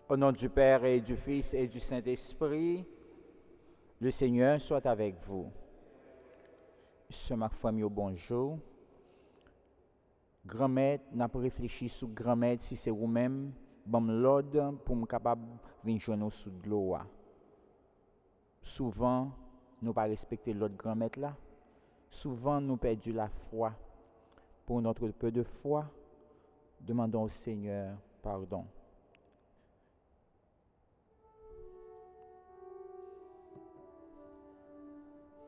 Au nom du Père et du Fils et du Saint-Esprit, le Seigneur soit avec vous. Ce ma famille au bonjour. Grand-mère n'a pas réfléchi sur grand-mère si c'est vous-même, bam l'ordre pour me capable venir joindre sous de l'eau. Souvent, nous pas respecter l'autre grand-mère là. Souvent, nous perdons la foi. Pour notre peu de foi, demandons au Seigneur pardon.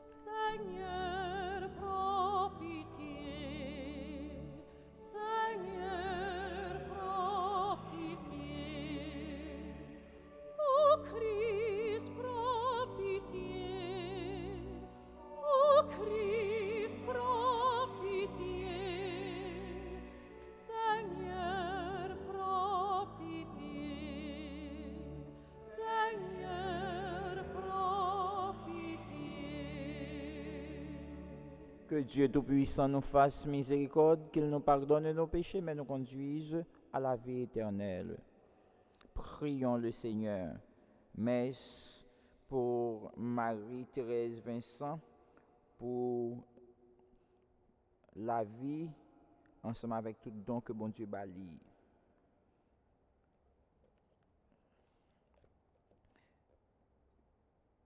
Seigneur, prends pitié. Seigneur, prends pitié. Ô Christ, prends pitié. Ô Christ, prends pitié. Seigneur, prends pitié. Seigneur, prends pitié. Que Dieu Tout-Puissant nous fasse miséricorde, qu'il nous pardonne nos péchés, mais nous conduise à la vie éternelle. Prions le Seigneur. Messe pour Marie-Thérèse Vincent, pour la vie, ensemble avec tout don que bon Dieu bâlit.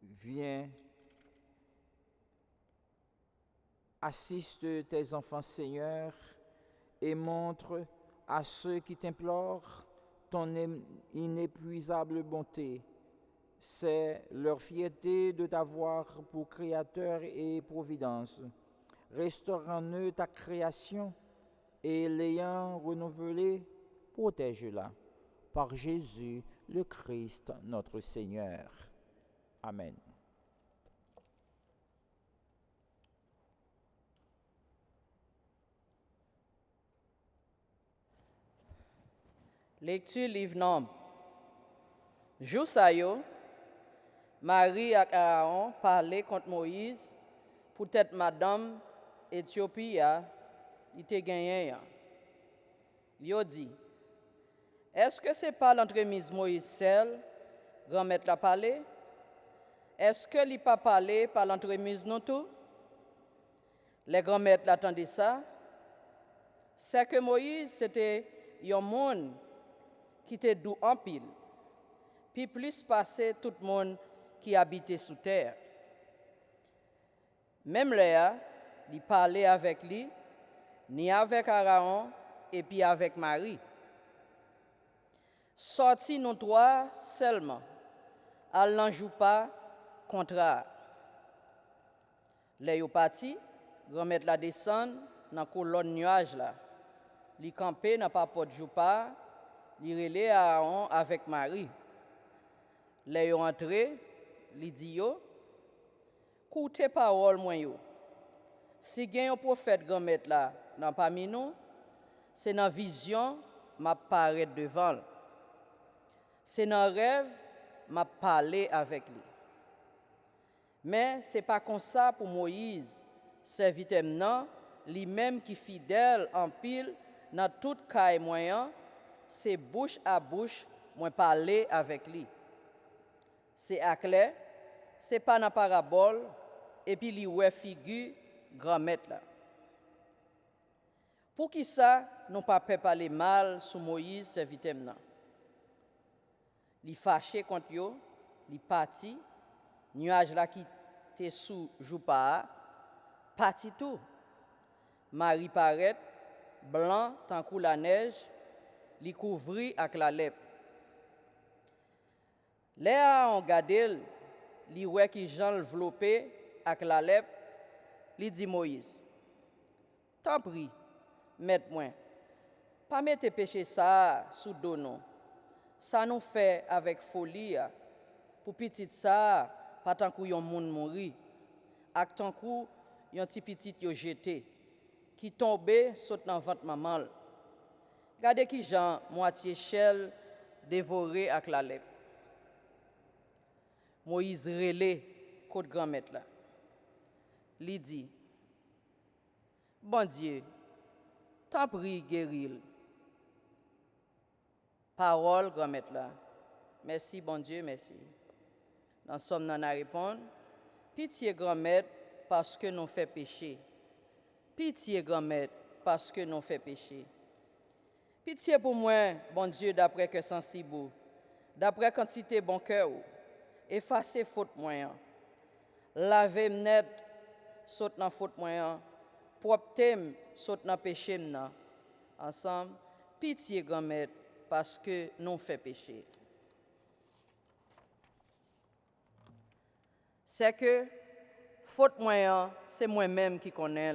Viens, assiste tes enfants, Seigneur, et montre à ceux qui t'implorent ton inépuisable bonté. C'est leur fierté de t'avoir pour créateur et providence. Restaure en eux ta création et l'ayant renouvelée, protège-la. Par Jésus le Christ, notre Seigneur. Amen. Lecture livre Nombre. Jou sa yo, Marie ak Aaron parlaient contre Moïse pour être madame Éthiopie il te gagné. Yo dit, est-ce que c'est pas l'entremise Moïse seul, grand-mère la parlé? Est-ce que li pas parlé par l'entremise non tout? Les grand-mères l'attendaient ça. C'est que Moïse c'était un monde qui était doux en pile, puis plus passé tout le monde qui habitait sous terre. Même Léa, il parlait avec lui, ni avec Aaron et puis avec Marie. Sorti nous trois seulement, elle n'en joue pas contraire. Les parti, remettre la descendre dans la colonne nuage là. Li campé n'a pas porte joue pas, li relé Aaron avec Marie. Les entré, li dit yo, écoutez parole moi yo. Si gen un prophète grand-mère là dans parmi nous, c'est dans vision m'a paraître devant. C'est dans rêve m'a parler avec lui. Mais c'est pas comme ça pour Moïse, serviteur non, lui-même qui fidèle en pile dans toute caille moyen, c'est bouche à bouche moi parler avec lui. C'est à clair, c'est pas dans parabole et puis li ouais figure grand-mère là. Pour qui ça non pas peut parler mal sur Moïse serviteur non. Li fâché contre yo, li parti, nuage là qui te sous jou pas, parti tout. Marie paraît blanc tant que la neige, li couvri avec la lèpre. Léa on gade li wè ki Jean enveloppé avec la lèpre, li dit Moïse. Tant prie, maître moi, pas mettre péché ça sous dos non. Ça nous fait avec folie pour petit ça pas tant que yon moun mouri ak tant que yon ti petit yo jeté qui tombé saute dans ventre maman. Gardez qui Jean moitié chel dévoré avec la lèpre. Moïse relé côte grand-mère là. Li dit bon Dieu, t'en prie guéril. Parole grand-mère là. Merci, bon Dieu, merci. Dans somme, nous répondre, pitié, grand-mère, parce que nous fait péché. Pitié, grand-mère, parce que nous fait péché. Pitié pour moi, bon Dieu, d'après que sensible, d'après quantité bon cœur, effacer faute moyen. Laver net, saute dans faute moyen. Propre saute dans péché m'na. Ensemble, pitié, grand-mère, parce que nous fait péché. C'est que faute moyen, c'est moi-même qui connais.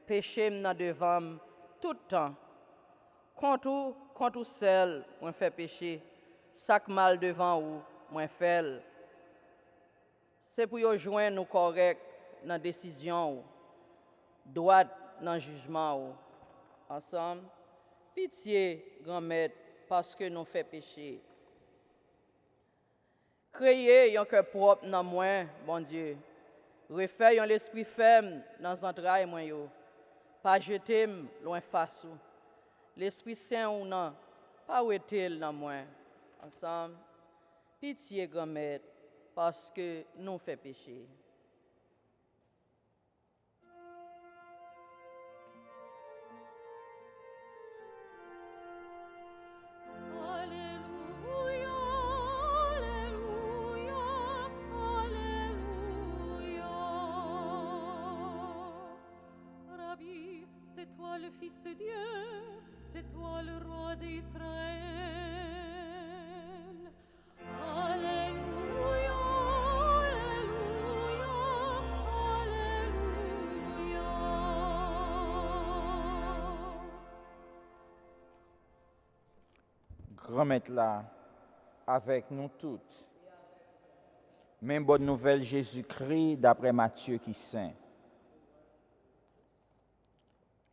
Péché m'na devant tout le temps. Contre seul, moi fait péché. Sac mal devant ou, moi fait. C'est pour yo joindre nous correct dans décision ou, droite dans jugement ou. Ensemble, pitié, grand-mère, parce que nous fait péché. Créer un cœur propre dans moi, bon Dieu. Refaire l'esprit ferme dans les entrailles, moi yo. Pas jeter loin face ou. L'Esprit Saint ou non, pas où est-il dans moi. Ensemble, pitié, grand-mère, parce que nous fait péché. Alléluia, Alléluia, Alléluia. Rabbi, c'est toi le Fils de Dieu, c'est toi le roi d'Israël. Alléluia, Alléluia, Alléluia. Grand-mère là, avec nous toutes. Même bonne nouvelle Jésus-Christ d'après Matthieu qui saint.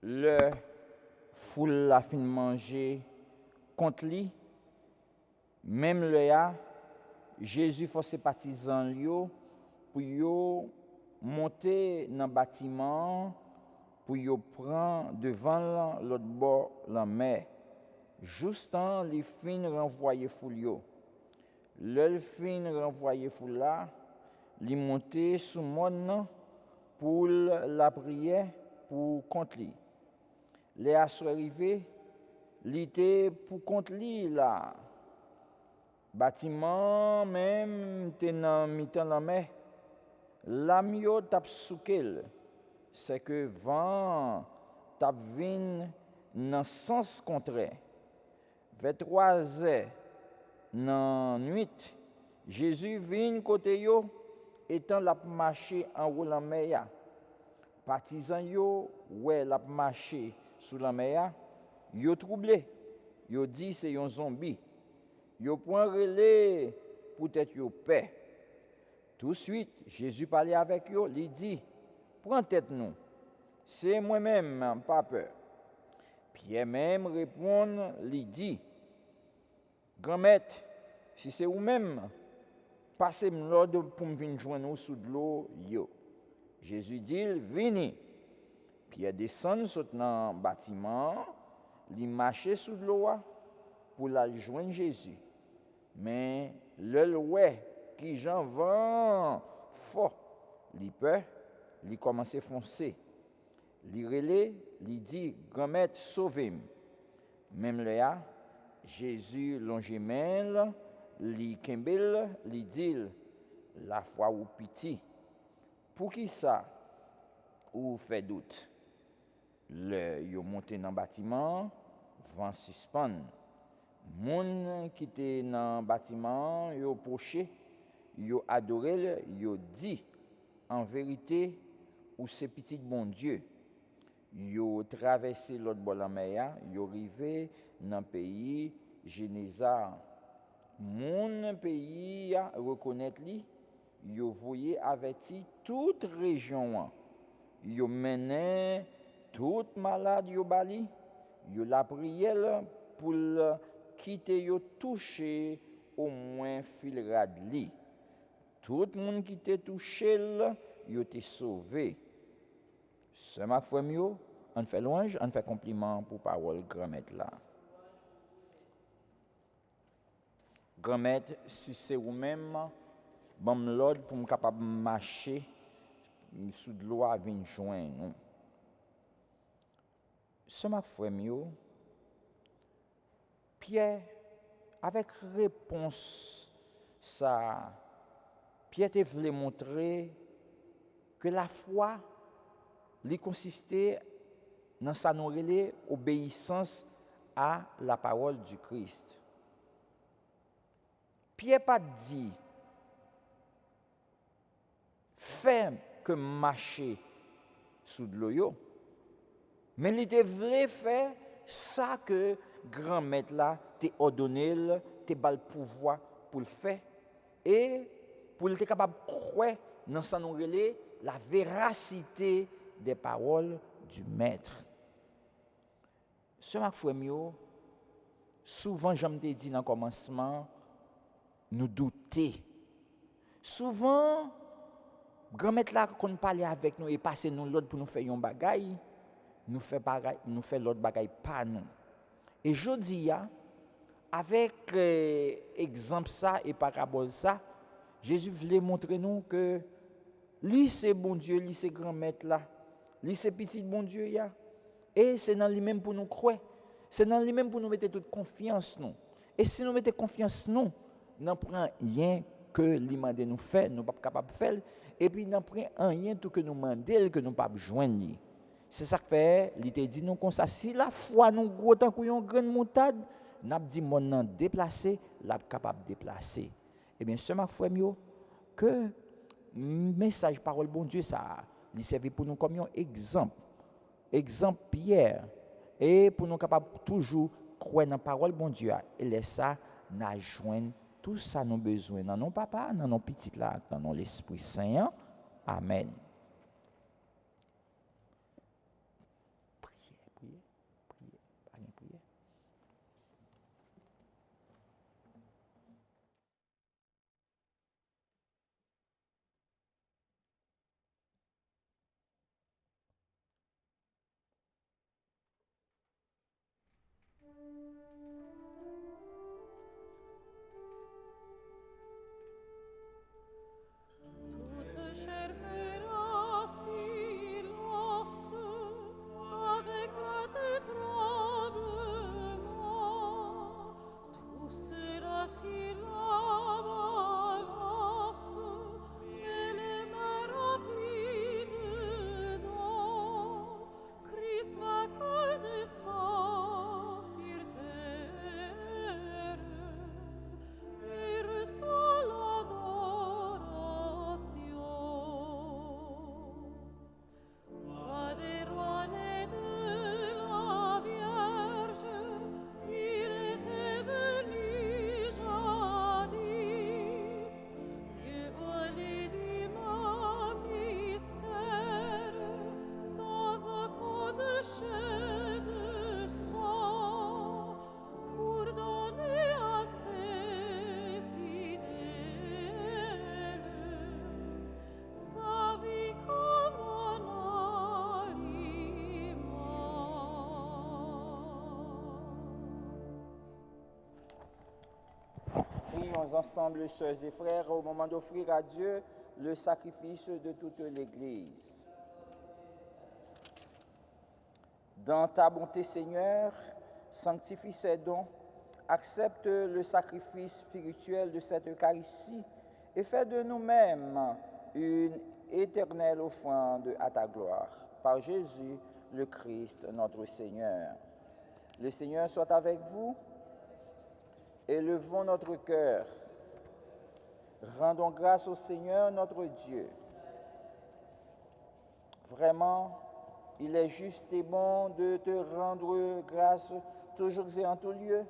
Le foule la fin manger contre lui, même le ya, Jésus force ses partisans yo pour yo monter dans bâtiment pour yo prendre devant l'autre bord la mer. Juste en les fin renvoyer foule yo. Le fin renvoyer foule là, li monter sous monde pour la prière pour contre lui. Les assois arrivé, li était pour contre lui là. Bâtiment même te nan mitan la mer. L'am yo tap soukel. C'est que vent tap vin dans sens contraire. Vers 3 heures dans nuit, Jésus vin côté yo étant l'a marché en haut la mer. Partisans yo ouais l'a marché sous la mer, yo troublé. Yo dit c'est un zombie. Yo point relé pour être yo paix. Tout de suite, Jésus parlait avec yo, il dit, prends tête nous. C'est moi-même, pas peur. Pierre même répond, il dit, grand maître, si c'est vous-même, passez-moi l'ordre pour me venir joindre sous de l'eau, yo. Jésus dit, venez. Pierre descend dans le bâtiment, il marche sous de l'eau pour aller joindre Jésus. Mais le ouais qui j'en vend fort, il peur, il commence à foncer. Il relève, il dit, grand maître, sauvez-moi. Même là, Jésus longe main, il kembel, il dit, la foi ou pitié. Pour qui ça ou fait doute? Le yo monté dans le bâtiment, vent suspend. Moun qui était dans le bâtiment, yo poché, yo adoré, yo dit, en vérité, ou c'est petit bon Dieu. Yo traversé l'autre bord de la mer, yo arrivé dans le pays Génézar. Mon pays a reconnaître li, yo voyé averti toute région. Yo mené toute malade yo bali, yo la prière pour quitter yo touché au moins fil radli. Tout le monde qui était touché, yo été sauvé. Ce ma foi mieux, on fait louange, on fait compliment pour parole grand maître là. grand-maître, si c'est vous-même, bon l'ordre pour me capable marcher sous de l'eau à venir joindre. Ce m'a frère mieux, Pierre, avec réponse, ça, Pierre te voulait montrer que la foi, lui consistait dans sa obéissance à la parole du Christ. Pierre pas dit, fais que marcher sous de l'eau, mais il te voulait faire ça que grand maître là t'a ordonné, t'a bal le pouvoir pour le faire et pour être capable de croire dans sa la véracité des paroles du maître. Ce ma frère mieux, souvent j'aime te dit dans le commencement, nous douter. Souvent grand maître là qu'on parle avec nous et passer nous l'autre pour nous faire un bagaille, nous fait l'autre bagaille pas nous. Et je dis avec exemple ça et parabole ça, Jésus voulait montrer nous que lui c'est bon Dieu, lui c'est grand maître là, lui c'est petit bon Dieu ya. Et c'est dans lui-même pour nous croire. C'est dans lui-même pour nous mettre toute confiance nous. Et si nous mettons confiance nous, n'en prend rien que lui mande nous faire, nous pas capable de faire et puis n'en prend rien tout que nous mandel que nous pas joindre. C'est ça que fait, il te dit nous comme ça si la foi nous gros tant qu'une grande montade, n'a dit mon nan déplacer, la capable de déplacer. Eh bien ce ma frère mieux que message parole bon Dieu ça, il servi pour nous comme un exemple Pierre et pour nous capable toujours croire dans parole bon Dieu et laisse ça n'a joindre tout ça nous besoin dans nos papa dans nos petites là dans l'Esprit Saint. Amen. Priez. Toute chair fera silence avec crainte et tremblement. Tout sera sur la balance et les mains remplies dedans. Christ va descendre sur terre et reçoit l'adoration. Roi des rois né de la Vierge, il était venu jadis, Dieu volé d'humain mystère, dans un corps de chair de sang, pour donner à ses fidèles sa vie comme un aliment. Prions ensemble, sœurs et frères, au moment d'offrir à Dieu le sacrifice de toute l'Église. Dans ta bonté, Seigneur, sanctifie ces dons, accepte le sacrifice spirituel de cette Eucharistie et fais de nous-mêmes une éternelle offrande à ta gloire. Par Jésus, le Christ, notre Seigneur. Le Seigneur soit avec vous. Élevons notre cœur. Rendons grâce au Seigneur notre Dieu. Vraiment, il est juste et bon de te rendre grâce toujours et en tout lieu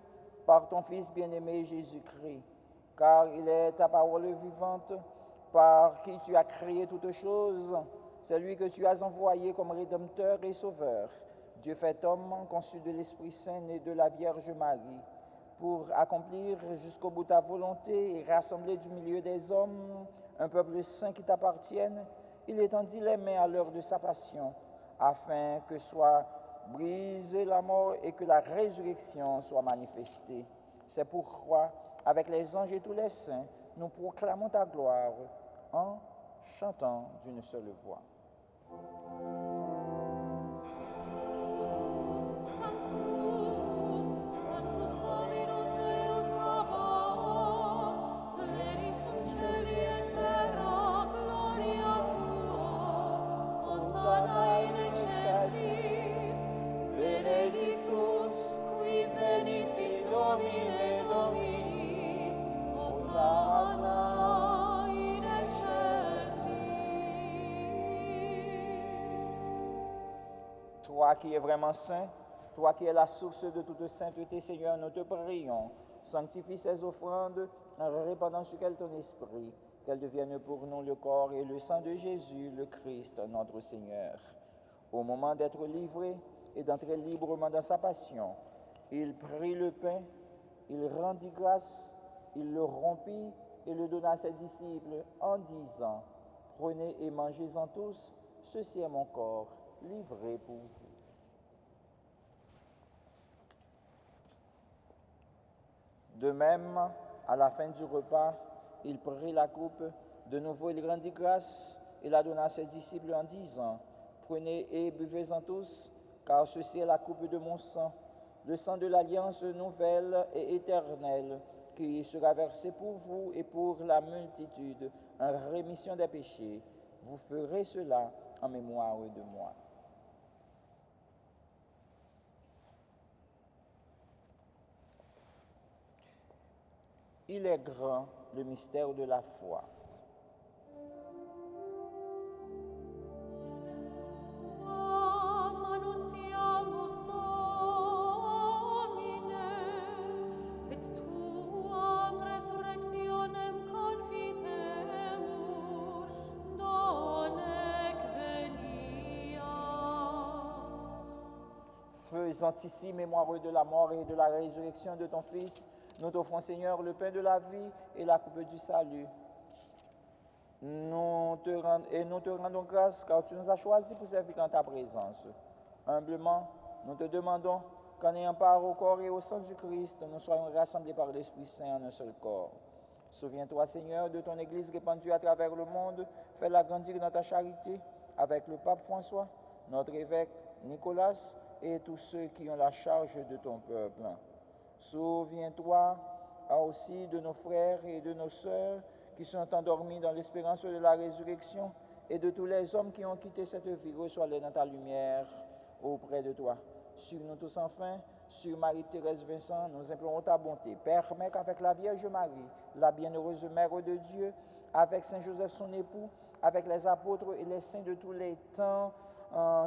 par ton Fils bien-aimé Jésus-Christ, car il est ta parole vivante, par qui tu as créé toutes choses. C'est lui que tu as envoyé comme Rédempteur et Sauveur. Dieu fait homme, conçu de l'Esprit Saint et de la Vierge Marie, pour accomplir jusqu'au bout ta volonté et rassembler du milieu des hommes un peuple saint qui t'appartienne. Il étendit les mains à l'heure de sa passion, afin que soit brisée la mort et que la résurrection soit manifestée. C'est pourquoi, avec les anges et tous les saints, nous proclamons ta gloire en chantant d'une seule voix. Sanctus, Sanctus Dominus Deus Sabaoth, plenius in caeli et terra, gloria tua. Hosanna in excelsis, benedictus qui venit in nomine Domini. Hosanna in excelsis. Toi qui es vraiment saint, toi qui es la source de toute sainteté, Seigneur, nous te prions. Sanctifie ces offrandes en répandant sur elles ton esprit, qu'elles deviennent pour nous le corps et le sang de Jésus, le Christ, notre Seigneur. Au moment d'être livré et d'entrer librement dans sa passion, il prit le pain, il rendit grâce, il le rompit et le donna à ses disciples en disant, « Prenez et mangez-en tous, ceci est mon corps, livré pour vous. » De même, à la fin du repas, il prit la coupe, de nouveau il rendit grâce et la donna à ses disciples en disant, « Prenez et buvez-en tous, car ceci est la coupe de mon sang, le sang de l'alliance nouvelle et éternelle, qui sera versé pour vous et pour la multitude en rémission des péchés. Vous ferez cela en mémoire de moi. » Il est grand, le mystère de la foi. Annunciamus Domine, et tuam resurrectionem confitemur, donec venias. Faisant ici mémoire de la mort et de la résurrection de ton Fils, nous t'offrons, Seigneur, le pain de la vie et la coupe du salut. Nous te rendons grâce car tu nous as choisis pour servir en ta présence. Humblement, nous te demandons qu'en ayant part au corps et au sang du Christ, nous soyons rassemblés par l'Esprit Saint en un seul corps. Souviens-toi, Seigneur, de ton Église répandue à travers le monde. Fais-la grandir dans ta charité avec le pape François, notre évêque Nicolas et tous ceux qui ont la charge de ton peuple. Souviens-toi aussi de nos frères et de nos sœurs qui sont endormis dans l'espérance de la résurrection et de tous les hommes qui ont quitté cette vie. Reçois-les dans ta lumière auprès de toi. Sur nous tous enfin, sur Marie-Thérèse Vincent, nous implorons ta bonté. Permets qu'avec la Vierge Marie, la bienheureuse Mère de Dieu, avec Saint Joseph son époux, avec les apôtres et les saints de tous les temps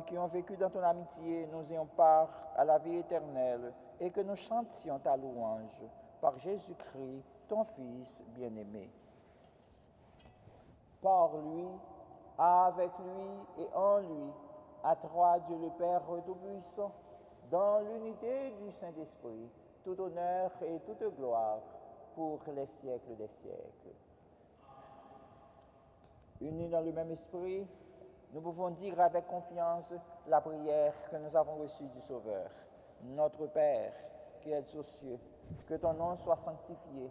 qui ont vécu dans ton amitié, nous ayons part à la vie éternelle et que nous chantions ta louange par Jésus-Christ, ton Fils bien-aimé. Par lui, avec lui et en lui, à toi Dieu le Père Tout-Puissant, dans l'unité du Saint-Esprit, tout honneur et toute gloire pour les siècles des siècles. Unis dans le même esprit, nous pouvons dire avec confiance la prière que nous avons reçue du Sauveur. Notre Père, qui es aux cieux, que ton nom soit sanctifié,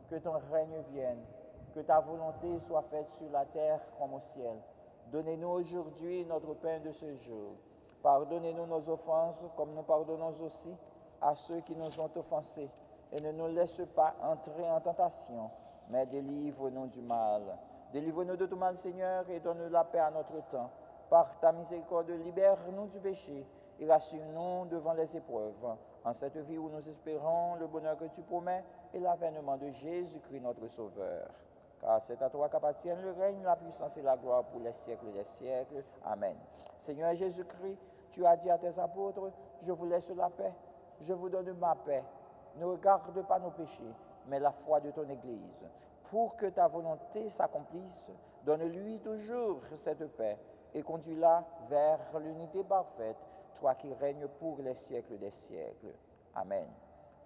que ton règne vienne, que ta volonté soit faite sur la terre comme au ciel. Donnez-nous aujourd'hui notre pain de ce jour. Pardonnez-nous nos offenses comme nous pardonnons aussi à ceux qui nous ont offensés. Et ne nous laisse pas entrer en tentation, mais délivre-nous du mal. Délivre-nous de tout mal, Seigneur, et donne la paix à notre temps. Par ta miséricorde, libère-nous du péché et rassure-nous devant les épreuves. En cette vie où nous espérons le bonheur que tu promets et l'avènement de Jésus-Christ, notre Sauveur. Car c'est à toi qu'appartiennent le règne, la puissance et la gloire pour les siècles des siècles. Amen. Seigneur Jésus-Christ, tu as dit à tes apôtres, je vous laisse la paix, je vous donne ma paix. Ne regarde pas nos péchés, mais la foi de ton Église. Pour que ta volonté s'accomplisse, donne-lui toujours cette paix et conduis-la vers l'unité parfaite, toi qui règnes pour les siècles des siècles. Amen.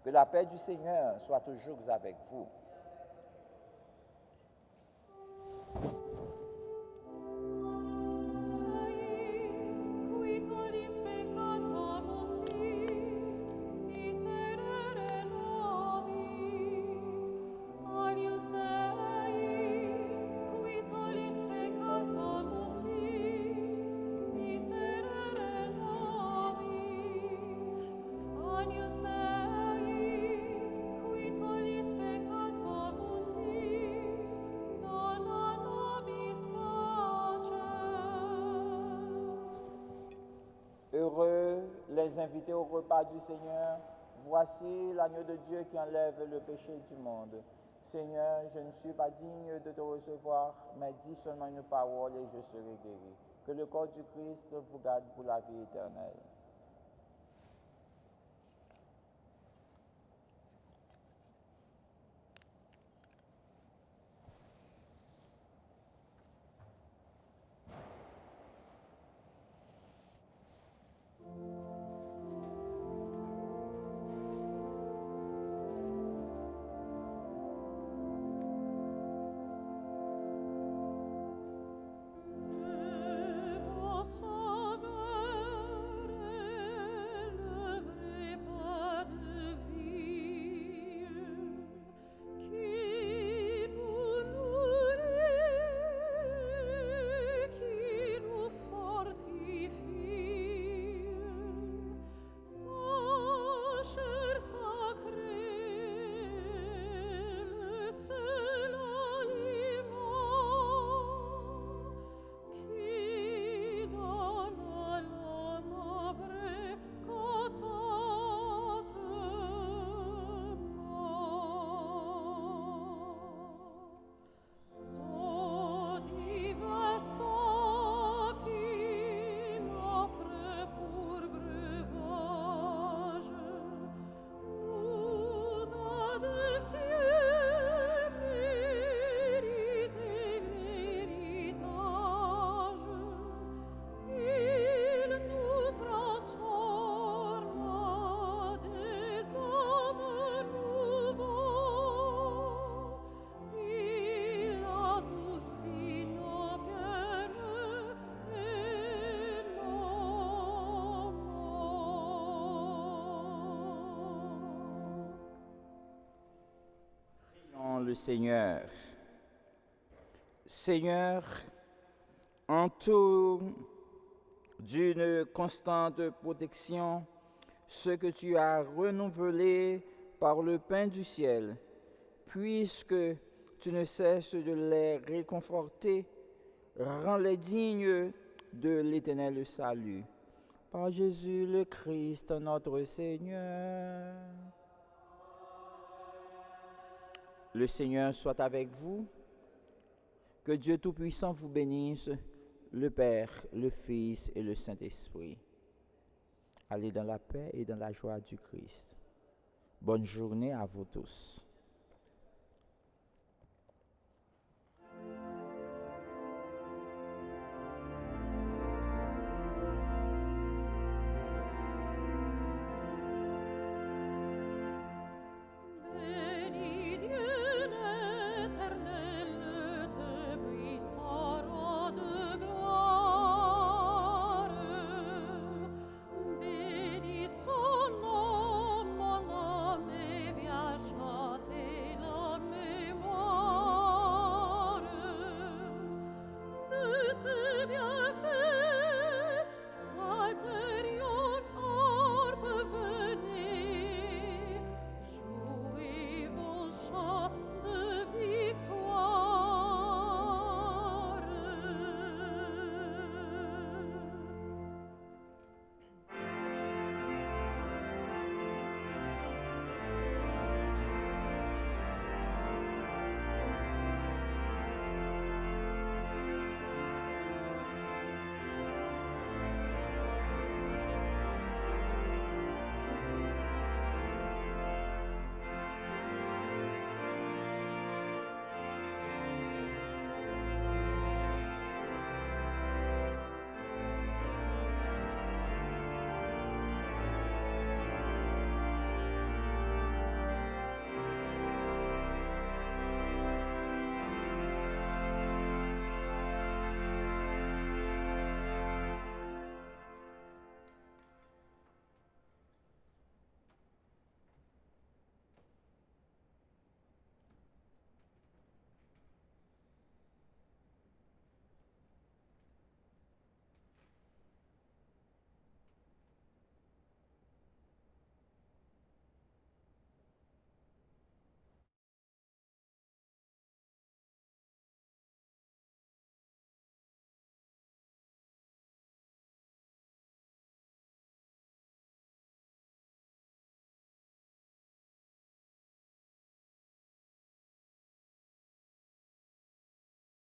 Que la paix du Seigneur soit toujours avec vous. les inviter au repas du Seigneur. Voici l'agneau de Dieu qui enlève le péché du monde. Seigneur, je ne suis pas digne de te recevoir, mais dis seulement une parole et je serai guéri. Que le corps du Christ vous garde pour la vie éternelle. Mon sauveur est le vrai pas de vie qui nous nourrit, qui nous fortifie. Sa chair sacrée, le seul aliment qui donne à l'âme vraie contentement. Son divin sang qu'il offre pour breuvage nous a de cieux mérité l'héritage. Il nous transforme en des hommes nouveaux. Il adoucit nos peines et nos maux. Prions le Seigneur. Seigneur, entoure d'une constante protection ce que tu as renouvelé par le pain du ciel, puisque tu ne cesses de les réconforter, rends-les dignes de l'éternel salut. Par Jésus le Christ, notre Seigneur. Le Seigneur soit avec vous. Que Dieu Tout-Puissant vous bénisse, le Père, le Fils et le Saint-Esprit. Allez dans la paix et dans la joie du Christ. Bonne journée à vous tous.